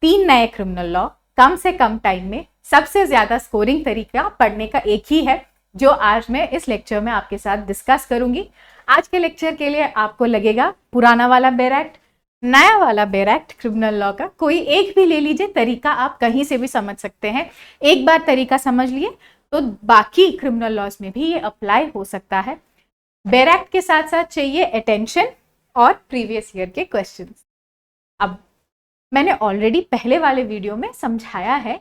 3 नए criminal law कम से कम time में सबसे ज्यादा स्कोरिंग तरीका पढ़ने का एक ही है, जो आज मैं इस लेक्चर में आपके साथ डिस्कस करूंगी। आज के लेक्चर के लिए आपको लगेगा पुराना वाला बेर एक्ट, नया वाला बेर एक्ट क्रिमिनल लॉ का कोई एक भी ले लीजिए, तरीका आप कहीं से भी समझ सकते हैं। एक बार तरीका समझ लिए तो बाकी क्रिमिनल लॉज में भी ये अप्लाई हो सकता है। बेर एक्ट के साथ साथ चाहिए अटेंशन और प्रीवियस ईयर के क्वेश्चंस। अब मैंने ऑलरेडी पहले वाले वीडियो में समझाया है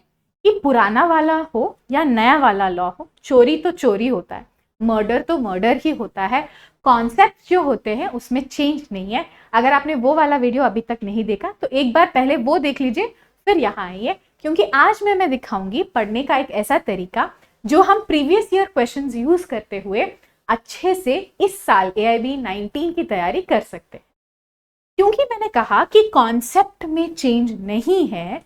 कि पुराना वाला हो या नया वाला लॉ हो, चोरी तो चोरी होता है, मर्डर तो मर्डर ही होता है। कॉन्सेप्ट जो होते हैं उसमें चेंज नहीं है। अगर आपने वो वाला वीडियो अभी तक नहीं देखा तो एक बार पहले वो देख लीजिए, फिर यहाँ आइए, क्योंकि आज मैं दिखाऊंगी पढ़ने का एक ऐसा तरीका जो हम प्रीवियस ईयर क्वेश्चंस यूज करते हुए अच्छे से इस साल AIB 19 की तैयारी कर सकते हैं। क्योंकि मैंने कहा कि कॉन्सेप्ट में चेंज नहीं है,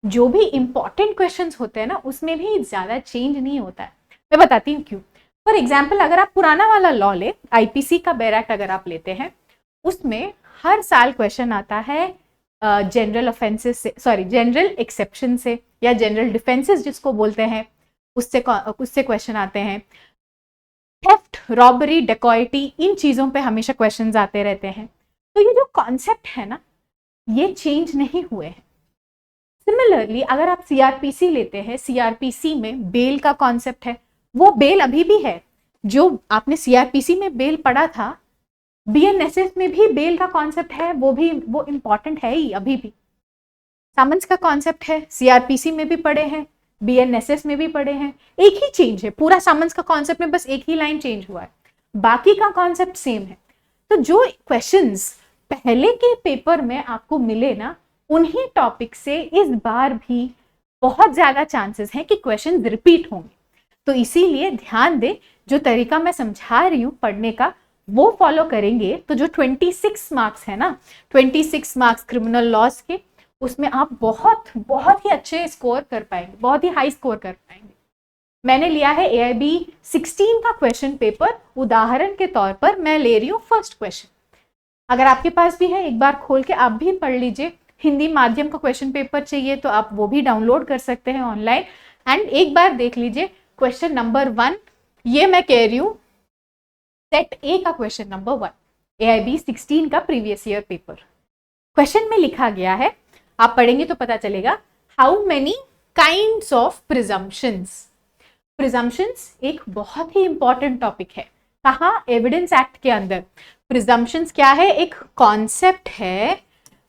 जो भी इंपॉर्टेंट क्वेश्चंस होते हैं ना उसमें भी ज्यादा चेंज नहीं होता है। मैं बताती हूँ क्यों। फॉर एग्जाम्पल, अगर आप पुराना वाला लॉ ले, IPC का बेर एक्ट अगर आप लेते हैं, उसमें हर साल क्वेश्चन आता है जनरल ऑफेंसेस से, सॉरी जनरल एक्सेप्शन से या जनरल डिफेंसेस जिसको बोलते हैं, उससे क्वेश्चन आते हैं। थेफ्ट, रॉबरी, डेकॉइटी, इन चीजों पे हमेशा क्वेश्चंस आते रहते हैं। तो ये जो कॉन्सेप्ट है ना, ये चेंज नहीं हुए हैं। सिमिलरली अगर आप CRPC लेते हैं, CRPC में बेल का कॉन्सेप्ट है, वो बेल अभी भी है। जो आपने CRPC में बेल पढ़ा था, BNSS में भी बेल का कॉन्सेप्ट है, वो इंपॉर्टेंट है ही अभी भी। समन्स का कॉन्सेप्ट है, CRPC में भी पढ़े हैं, BNSS में भी पढ़े हैं। एक ही चेंज है, पूरा समन्स का कॉन्सेप्ट में बस एक ही लाइन चेंज हुआ है, बाकी का कॉन्सेप्ट सेम है। तो जो क्वेश्चंस पहले के पेपर में आपको मिले ना, उन्हीं टॉपिक से इस बार भी बहुत ज्यादा चांसेस हैं कि क्वेश्चन रिपीट होंगे। तो इसीलिए ध्यान दे, जो तरीका मैं समझा रही हूँ पढ़ने का वो फॉलो करेंगे तो जो 26 मार्क्स है ना, 26 मार्क्स क्रिमिनल लॉज के, उसमें आप बहुत बहुत ही अच्छे स्कोर कर पाएंगे, बहुत ही हाई स्कोर कर पाएंगे। मैंने लिया है AIB 16 का क्वेश्चन पेपर, उदाहरण के तौर पर मैं ले रही हूँ फर्स्ट क्वेश्चन। अगर आपके पास भी है, एक बार खोल के आप भी पढ़ लीजिए। हिंदी माध्यम का क्वेश्चन पेपर चाहिए तो आप वो भी डाउनलोड कर सकते हैं ऑनलाइन, एंड एक बार देख लीजिए क्वेश्चन नंबर 1। ये मैं कह रही हूँ सेट A का क्वेश्चन नंबर 1, AIB 16 का प्रीवियस ईयर पेपर। क्वेश्चन में लिखा गया है, आप पढ़ेंगे तो पता चलेगा, how many kinds of presumptions. Presumptions एक बहुत ही इंपॉर्टेंट टॉपिक है। कहाँ? एविडेंस एक्ट के अंदर। प्रिजम्पशंस क्या है? एक कॉन्सेप्ट है।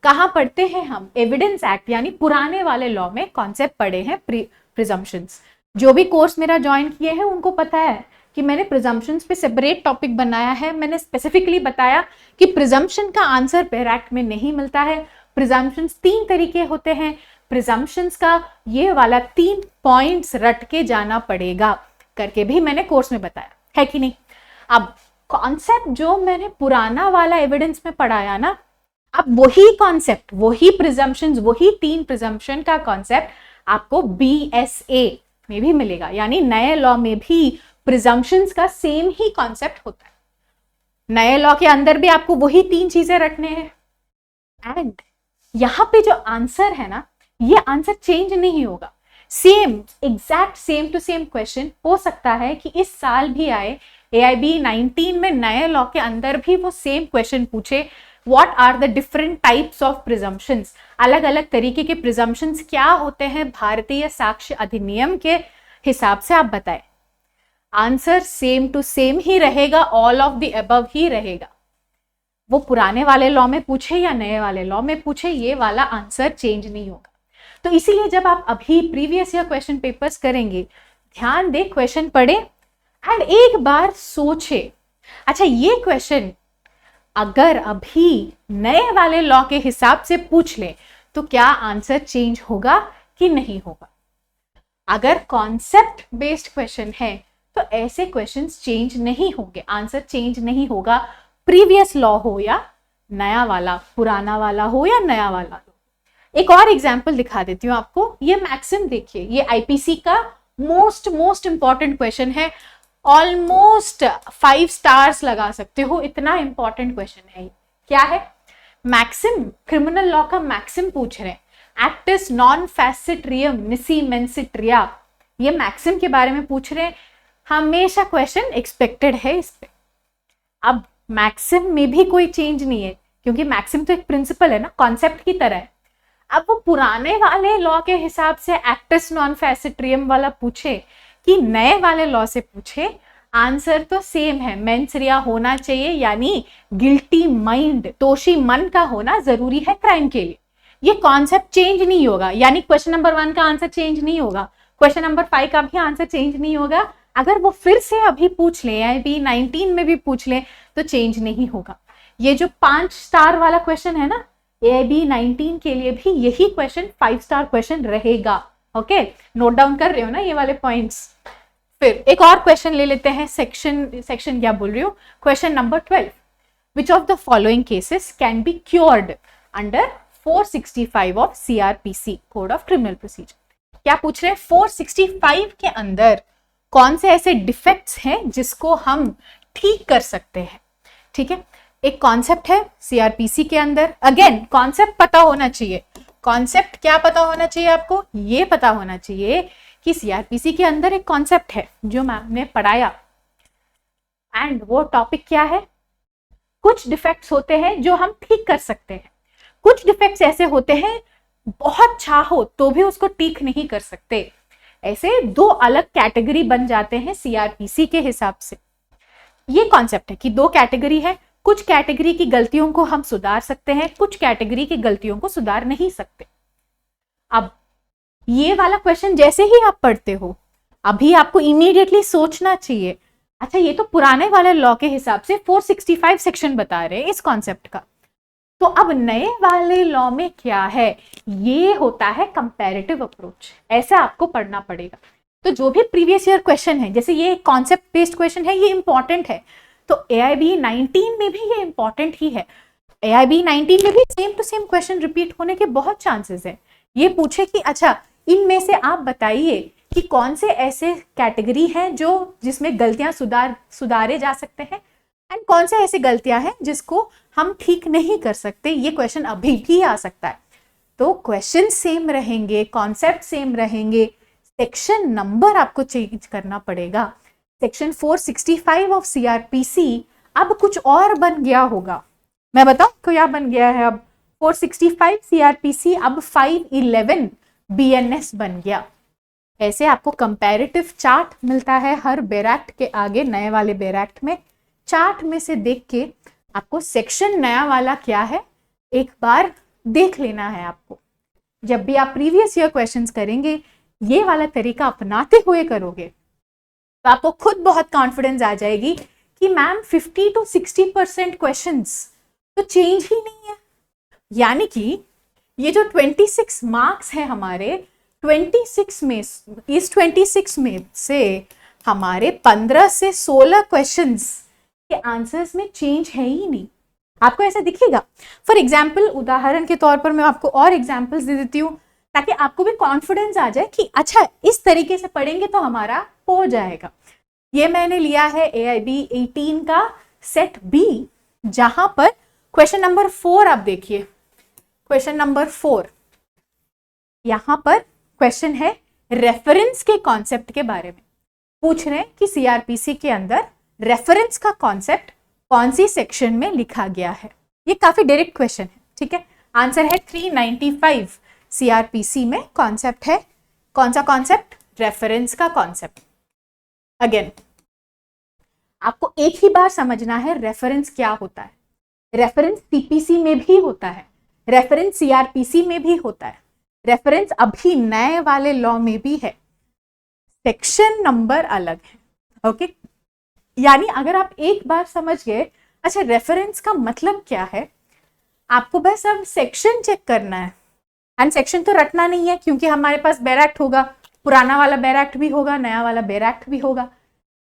कहाँ पढ़ते हैं हम? एविडेंस एक्ट, यानी पुराने वाले लॉ में कॉन्सेप्ट पढ़े हैं प्रिजम्पशंस। जो भी कोर्स मेरा ज्वाइन किए हैं उनको पता है कि मैंने प्रिजम्पशंस पे सेपरेट टॉपिक बनाया है। मैंने स्पेसिफिकली बताया कि प्रिजम्पशन का आंसर बेर एक्ट में नहीं मिलता है। प्रिजम्पशंस 3 तरीके होते हैं। प्रिजम्पशंस का ये वाला 3 पॉइंट्स रट के जाना पड़ेगा करके भी मैंने कोर्स में बताया है कि नहीं। अब कॉन्सेप्ट जो मैंने पुराना वाला एविडेंस में पढ़ाया ना, अब वही कॉन्सेप्ट, वही प्रिजम्पशंस, वही 3 प्रिजम्पशन का कॉन्सेप्ट आपको BSA में भी मिलेगा, यानी नए लॉ में भी प्रिजम्पशंस का सेम ही कॉन्सेप्ट होता है। नए लॉ के अंदर भी आपको वही 3 चीजें रखने हैं, एंड यहां पे जो आंसर है ना, ये आंसर चेंज नहीं होगा। Same, exact same to same question हो सकता है कि इस साल भी आए, AIB 19 में नए लॉ के अंदर भी वो सेम क्वेश्चन पूछे, what are the different types of presumptions. अलग अलग तरीके के प्रिजम्पशंस क्या होते हैं भारतीय साक्ष्य अधिनियम के हिसाब से आप बताएं। आंसर सेम टू सेम ही रहेगा, ऑल ऑफ द अबव ही रहेगा। वो पुराने वाले लॉ में पूछे या नए वाले लॉ में पूछे, ये वाला आंसर चेंज नहीं होगा। तो इसीलिए जब आप अभी प्रीवियस ईयर क्वेश्चन पेपर्स करेंगे, ध्यान दे, क्वेश्चन पढ़े एंड एक बार सोचे, अच्छा ये क्वेश्चन अगर अभी नए वाले लॉ के हिसाब से पूछ ले तो क्या आंसर चेंज होगा कि नहीं होगा। अगर कॉन्सेप्ट बेस्ड क्वेश्चन है तो ऐसे क्वेश्चंस चेंज नहीं होंगे, आंसर चेंज नहीं होगा, प्रीवियस लॉ हो या नया वाला, पुराना वाला हो या नया वाला हो। एक और एग्जांपल दिखा देती हूँ आपको। ये मैक्सिम देखिए, ये IPC का मोस्ट इंपॉर्टेंट क्वेश्चन है, ऑलमोस्ट 5 स्टार्स लगा सकते हो, इतना इंपॉर्टेंट क्वेश्चन है। क्या है? मैक्सिम, क्रिमिनल लॉ का मैक्सिम पूछ रहे हैं। एक्टिस नॉन फैसिट्रियम निसी मेंसिट्रिया, ये मैक्सिम के बारे में पूछ रहे हैं, हमेशा क्वेश्चन एक्सपेक्टेड है इस पे। अब मैक्सिम में भी कोई चेंज नहीं है, क्योंकि मैक्सिम तो एक प्रिंसिपल है ना, कॉन्सेप्ट की तरह है। अब वो पुराने वाले लॉ के हिसाब से एक्टिस नॉन फैसिट्रियम वाला पूछे कि नए वाले लॉ से पूछे, आंसर तो सेम है, मेंस रिया होना चाहिए, यानी गिल्टी माइंड, दोषी मन का होना जरूरी है क्राइम के लिए। ये कॉन्सेप्ट चेंज नहीं होगा, यानी क्वेश्चन नंबर 1 का आंसर चेंज नहीं होगा, क्वेश्चन नंबर 5 का भी आंसर चेंज नहीं होगा। अगर वो फिर से अभी पूछ ले, अभी 19 में भी पूछ ले, तो चेंज नहीं होगा। ये जो 5 स्टार वाला क्वेश्चन है ना, AB 19 के लिए भी यही क्वेश्चन 5 स्टार क्वेश्चन रहेगा। ओके, नोट डाउन कर रहे हो ना ये वाले पॉइंट्स। फिर एक और क्वेश्चन ले लेते हैं, सेक्शन क्या बोल रही हूँ, question number 12, which of the following cases can be cured under 465 of CRPC code of criminal procedure. क्या पूछ रहे हैं, 465 के अंदर कौन से ऐसे डिफेक्ट्स हैं जिसको हम ठीक कर सकते हैं। ठीक है, एक कॉन्सेप्ट है CRPC के अंदर, अगेन कॉन्सेप्ट पता होना चाहिए। कॉन्सेप्ट क्या पता होना चाहिए आपको, ये पता होना चाहिए कि CRPC के अंदर एक कॉन्सेप्ट है जो मैम ने पढ़ाया, एंड वो टॉपिक क्या है, कुछ डिफेक्ट्स होते हैं जो हम ठीक कर सकते हैं, कुछ डिफेक्ट्स ऐसे होते हैं बहुत चाहो तो भी उसको ठीक नहीं कर सकते। ऐसे 2 अलग कैटेगरी बन जाते हैं CRPC के हिसाब से। ये कॉन्सेप्ट है कि 2 कैटेगरी है, कुछ कैटेगरी की गलतियों को हम सुधार सकते हैं, कुछ कैटेगरी की गलतियों को सुधार नहीं सकते। अब ये वाला क्वेश्चन जैसे ही आप पढ़ते हो, अभी आपको इमीडिएटली सोचना चाहिए, अच्छा ये तो पुराने वाले लॉ के हिसाब से 465 सेक्शन बता रहे हैं इस कॉन्सेप्ट का, तो अब नए वाले लॉ में क्या है, ये होता है कंपैरेटिव अप्रोच। ऐसा आपको पढ़ना पड़ेगा। तो जो भी प्रीवियस ईयर क्वेश्चन है, जैसे ये कॉन्सेप्ट बेस्ड क्वेश्चन है, ये इंपॉर्टेंट है, तो AIB 19 में भी ये इंपॉर्टेंट ही है। AIB 19 में भी same to same question repeat होने के बहुत चांसेस है। ये पूछे कि अच्छा इनमें से आप बताइए कि कौन से ऐसे कैटेगरी हैं जो जिसमें गलतियां सुधारे जा सकते हैं, एंड कौन से ऐसे गलतियां हैं जिसको हम ठीक नहीं कर सकते। ये क्वेश्चन अभी भी आ सकता है। तो क्वेश्चन सेम रहेंगे, कॉन्सेप्ट सेम रहेंगे, सेक्शन नंबर आपको चेंज करना पड़ेगा। सेक्शन 465 ऑफ CRPC अब कुछ और बन गया होगा, मैं बताऊं क्या बन गया है। अब 465 CRPC अब 511 BNS बन गया। ऐसे आपको कंपैरेटिव चार्ट मिलता है हर बैरैक्ट के आगे, नए वाले बैरैक्ट में। चार्ट में से देख के आपको सेक्शन नया वाला क्या है एक बार देख लेना है आपको। जब भी आप प्रीवियस ईयर क्वेश्चंस करेंगे, ये वाला तरीका अपनाते हुए करोगे तो आपको खुद बहुत कॉन्फिडेंस आ जाएगी कि मैम 50 to 60% क्वेश्चंस तो चेंज ही नहीं है। यानी कि ये जो 26 मार्क्स है हमारे, 26 में से हमारे 15 से 16 क्वेश्चंस के आंसर्स में चेंज है ही नहीं। आपको ऐसा दिखेगा। फॉर एग्जाम्पल, उदाहरण के तौर पर मैं आपको और एग्जाम्पल्स दे देती हूँ ताकि आपको भी कॉन्फिडेंस आ जाए कि अच्छा इस तरीके से पढ़ेंगे तो हमारा हो जाएगा। ये मैंने लिया है AIB 18 का सेट B, जहां पर क्वेश्चन नंबर 4 आप देखिए, क्वेश्चन नंबर 4 यहां पर क्वेश्चन है रेफरेंस के कॉन्सेप्ट के बारे में। पूछ रहे हैं कि CRPC के अंदर रेफरेंस का कॉन्सेप्ट कौन सी सेक्शन में लिखा गया है। ये काफी डायरेक्ट क्वेश्चन है, ठीक है। आंसर है 395 CRPC में कॉन्सेप्ट है। कौन सा कॉन्सेप्ट? रेफरेंस का कॉन्सेप्ट। अगेन आपको एक ही बार समझना है रेफरेंस क्या होता है। रेफरेंस CPC में भी होता है, रेफरेंस CRPC में भी होता है, रेफरेंस अभी नए वाले लॉ में भी है, सेक्शन नंबर अलग है। ओके, यानी अगर आप एक बार समझ गए अच्छा रेफरेंस का मतलब क्या है, आपको बस अब सेक्शन चेक करना है। एंड सेक्शन तो रटना नहीं है क्योंकि हमारे पास बैरैक्ट होगा, पुराना वाला बैरैक्ट भी होगा, नया वाला बैरैक्ट भी होगा।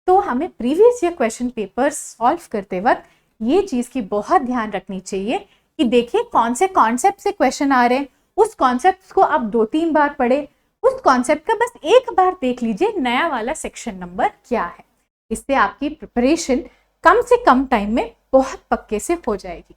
तो हमें previous year question paper solve करते वक्त ये चीज की बहुत ध्यान रखनी चाहिए कि देखिए कौन से कॉन्सेप्ट से क्वेश्चन आ रहे हैं, उस कॉन्सेप्ट को आप 2-3 बार पढ़े, उस कॉन्सेप्ट का बस एक बार देख लीजिए नया वाला सेक्शन नंबर क्या है। इससे आपकी प्रिपरेशन कम से कम टाइम में बहुत पक्के से हो जाएगी।